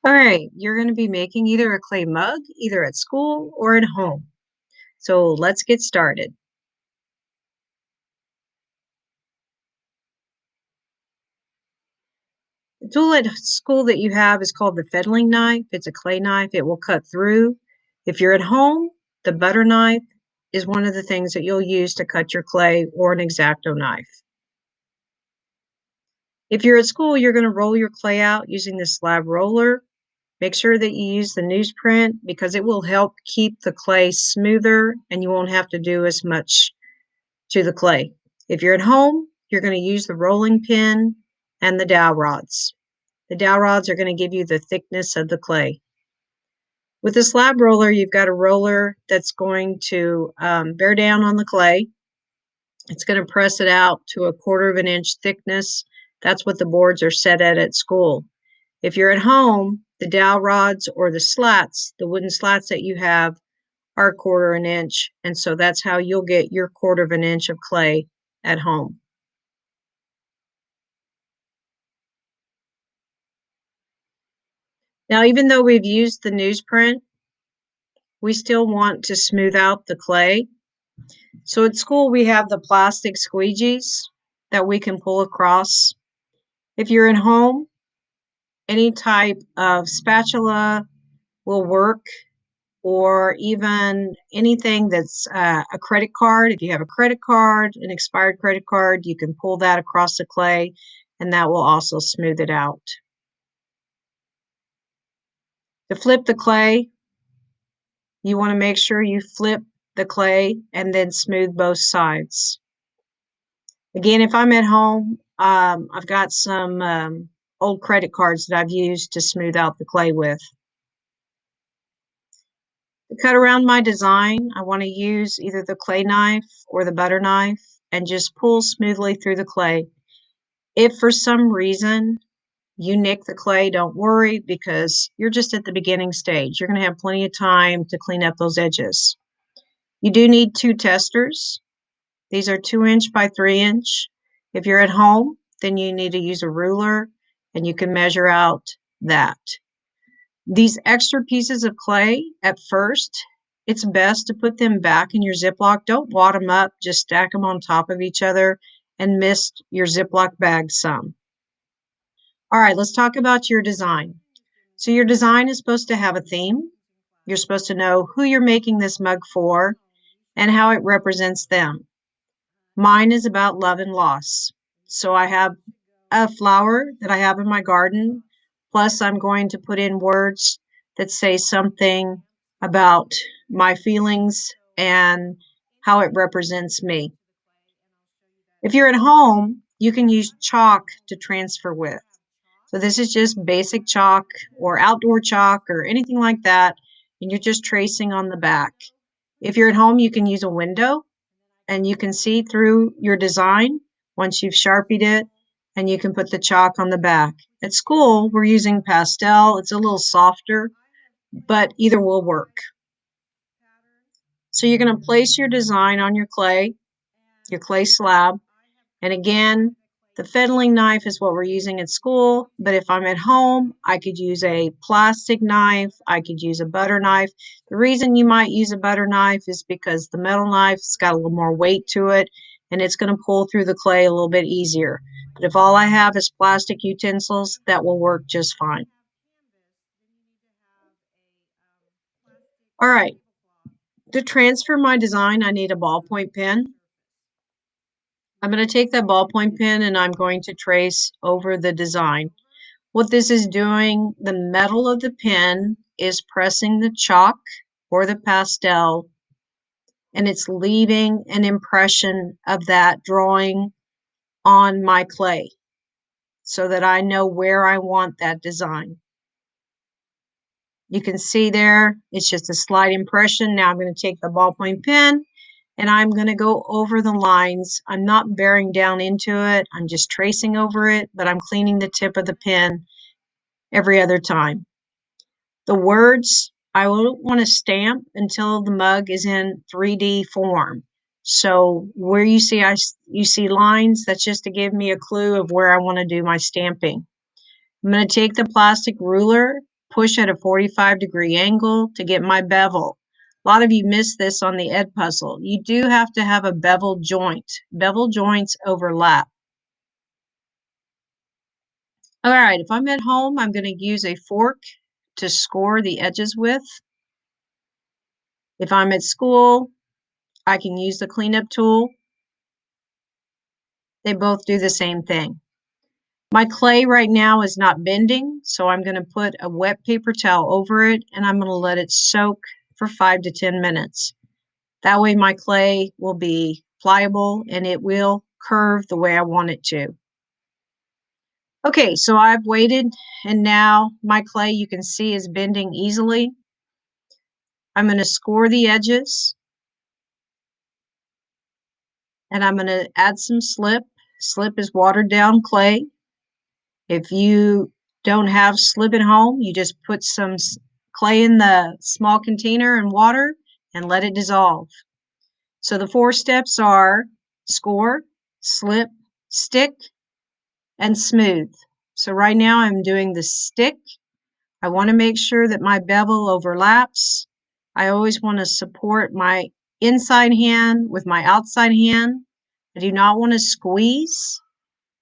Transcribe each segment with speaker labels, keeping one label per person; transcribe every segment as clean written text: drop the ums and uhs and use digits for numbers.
Speaker 1: All right, you're going to be making either a clay mug, either at school or at home. So let's get started. The tool at school that you have is called the fettling knife. It's a clay knife. It will cut through. If you're at home, the butter knife is one of the things that you'll use to cut your clay, or an X-Acto knife. If you're at school, you're going to roll your clay out using the slab roller. Make sure that you use the newsprint because it will help keep the clay smoother and you won't have to do as much to the clay. If you're at home, you're going to use the rolling pin and the dowel rods. The dowel rods are going to give you the thickness of the clay. With the slab roller, you've got a roller that's going to bear down on the clay. It's going to press it out to a 1/4 of an inch thickness. That's what the boards are set at school. If you're at home, the dowel rods or the slats, the wooden slats that you have, are 1/4 an inch, and so that's how you'll get your 1/4 of an inch of clay at home. Now, even though we've used the newsprint, we still want to smooth out the clay. So at school, we have the plastic squeegees that we can pull across. If you're at home, any type of spatula will work, or even anything that's a credit card. If you have a credit card, an expired credit card, you can pull that across the clay, and that will also smooth it out. To flip the clay, you want to make sure you flip the clay and then smooth both sides. Again, if I'm at home, I've got some old credit cards that I've used to smooth out the clay with. To cut around my design, I want to use either the clay knife or the butter knife and just pull smoothly through the clay. If for some reason you nick the clay, don't worry because you're just at the beginning stage. You're going to have plenty of time to clean up those edges. You do need 2 testers. These are 2" by 3". If you're at home, then you need to use a ruler and you can measure out that. These extra pieces of clay, at first, it's best to put them back in your Ziploc. Don't wad them up, just stack them on top of each other and mist your Ziploc bag some. All right, let's talk about your design. So your design is supposed to have a theme. You're supposed to know who you're making this mug for and how it represents them. Mine is about love and loss. So I have a flower that I have in my garden, plus I'm going to put in words that say something about my feelings and how it represents me. If you're at home, you can use chalk to transfer with. So this is just basic chalk or outdoor chalk or anything like that, and you're just tracing on the back. If you're at home, you can use a window and you can see through your design once you've sharpied it, and you can put the chalk on the back. At school, we're using pastel. It's a little softer, but either will work. So you're going to place your design on your clay slab. And again, the fettling knife is what we're using at school, but if I'm at home, I could use a plastic knife, I could use a butter knife. The reason you might use a butter knife is because the metal knife's got a little more weight to it, and it's going to pull through the clay a little bit easier. But if all I have is plastic utensils, that will work just fine. All right, to transfer my design, I need a ballpoint pen. I'm going to take that ballpoint pen and I'm going to trace over the design. What this is doing, the metal of the pen is pressing the chalk or the pastel, and it's leaving an impression of that drawing on my clay so that I know where I want that design. You can see there, it's just a slight impression. Now I'm going to take the ballpoint pen and I'm going to go over the lines. I'm not bearing down into it. I'm just tracing over it, but I'm cleaning the tip of the pen every other time. The words I won't want to stamp until the mug is in 3D form. So where you see lines, that's just to give me a clue of where I want to do my stamping. I'm going to take the plastic ruler push at a 45-degree angle to get my bevel. A lot of you miss this on the Edpuzzle. You do have to have a bevel joint. Bevel joints overlap. All right, if I'm at home, I'm going to use a fork to score the edges with. If I'm at school, I can use the cleanup tool. They both do the same thing. My clay right now is not bending, so I'm going to put a wet paper towel over it and I'm going to let it soak for 5 to 10 minutes. That way my clay will be pliable and it will curve the way I want it to. Okay, so I've waited and now my clay you can see is bending easily. I'm going to score the edges and I'm going to add some slip. Slip is watered down clay. If you don't have slip at home, you just put some clay in the small container and water and let it dissolve. So the 4 steps are score, slip, stick, and smooth. So right now I'm doing the stick. I want to make sure that my bevel overlaps. I always want to support my inside hand with my outside hand. I do not want to squeeze.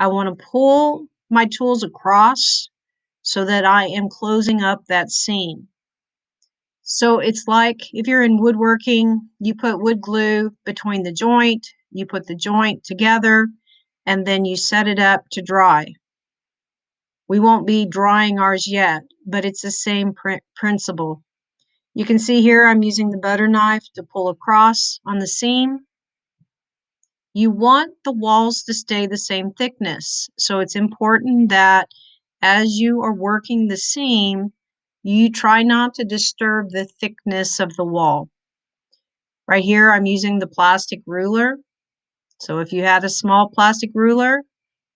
Speaker 1: I want to pull my tools across so that I am closing up that seam. So it's like if you're in woodworking, you put wood glue between the joint, you put the joint together, and then you set it up to dry. We won't be drying ours yet, but it's the same principle. You can see here I'm using the butter knife to pull across on the seam. You want the walls to stay the same thickness, so it's important that as you are working the seam, you try not to disturb the thickness of the wall. Right here, I'm using the plastic ruler. So if you had a small plastic ruler,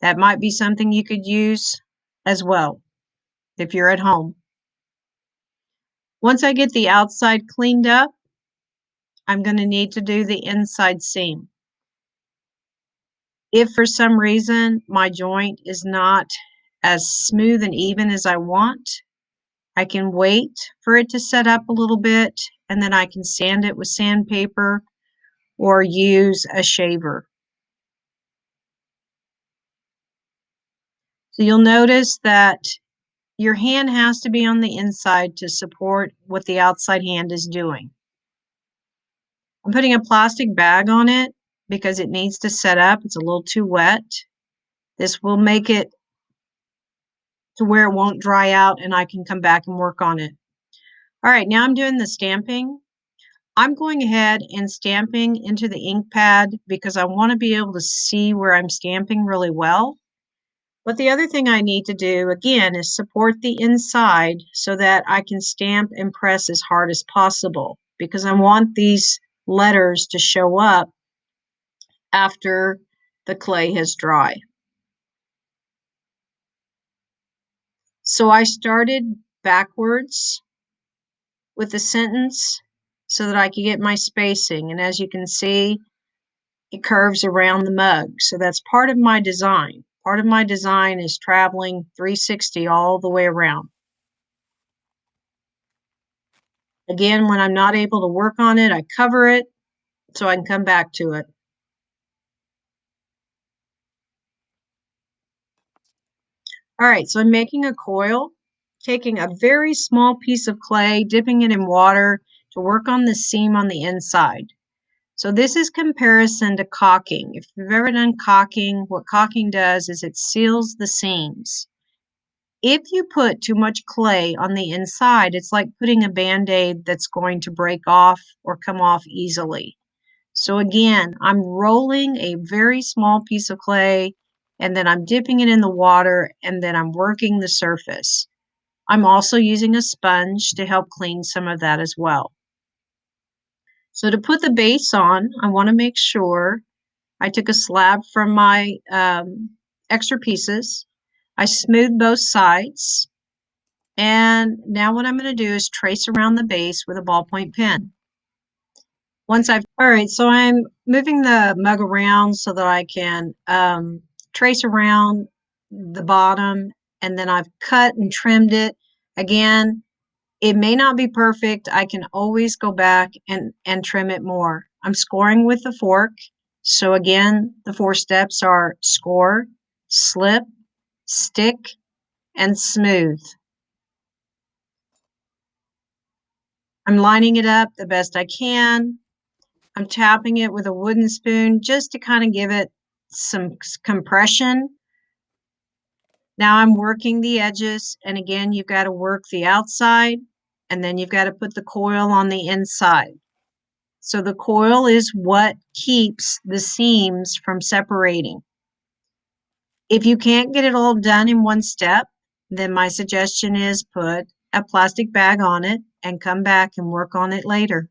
Speaker 1: that might be something you could use as well if you're at home. Once I get the outside cleaned up, I'm going to need to do the inside seam. If for some reason my joint is not as smooth and even as I want, I can wait for it to set up a little bit and then I can sand it with sandpaper or use a shaver. So you'll notice that your hand has to be on the inside to support what the outside hand is doing. I'm putting a plastic bag on it because it needs to set up. It's a little too wet. This will make it to where it won't dry out and I can come back and work on it. All right, now I'm doing the stamping. I'm going ahead and stamping into the ink pad because I want to be able to see where I'm stamping really well. But the other thing I need to do, again, is support the inside so that I can stamp and press as hard as possible because I want these letters to show up after the clay has dried. So I started backwards with the sentence so that I could get my spacing. And as you can see, it curves around the mug. So that's part of my design. Part of my design is traveling 360 all the way around. Again, when I'm not able to work on it, I cover it so I can come back to it. All right, so I'm making a coil, taking a very small piece of clay, dipping it in water to work on the seam on the inside. So this is comparison to caulking. If you've ever done caulking, what caulking does is it seals the seams. If you put too much clay on the inside, it's like putting a Band-Aid that's going to break off or come off easily. So again, I'm rolling a very small piece of clay and then I'm dipping it in the water and then I'm working the surface. I'm also using a sponge to help clean some of that as well. So to put the base on, I want to make sure I took a slab from my extra pieces. I smoothed both sides. And now what I'm going to do is trace around the base with a ballpoint pen. All right, so I'm moving the mug around so that I can trace around the bottom, and then I've cut and trimmed it. Again, it may not be perfect. I can always go back and trim it more. I'm scoring with the fork. So again, the 4 steps are score, slip, stick, and smooth. I'm lining it up the best I can. I'm tapping it with a wooden spoon just to kind of give it some compression. Now I'm working the edges, and again, you've got to work the outside, and then you've got to put the coil on the inside. So the coil is what keeps the seams from separating. If you can't get it all done in one step, then my suggestion is put a plastic bag on it and come back and work on it later.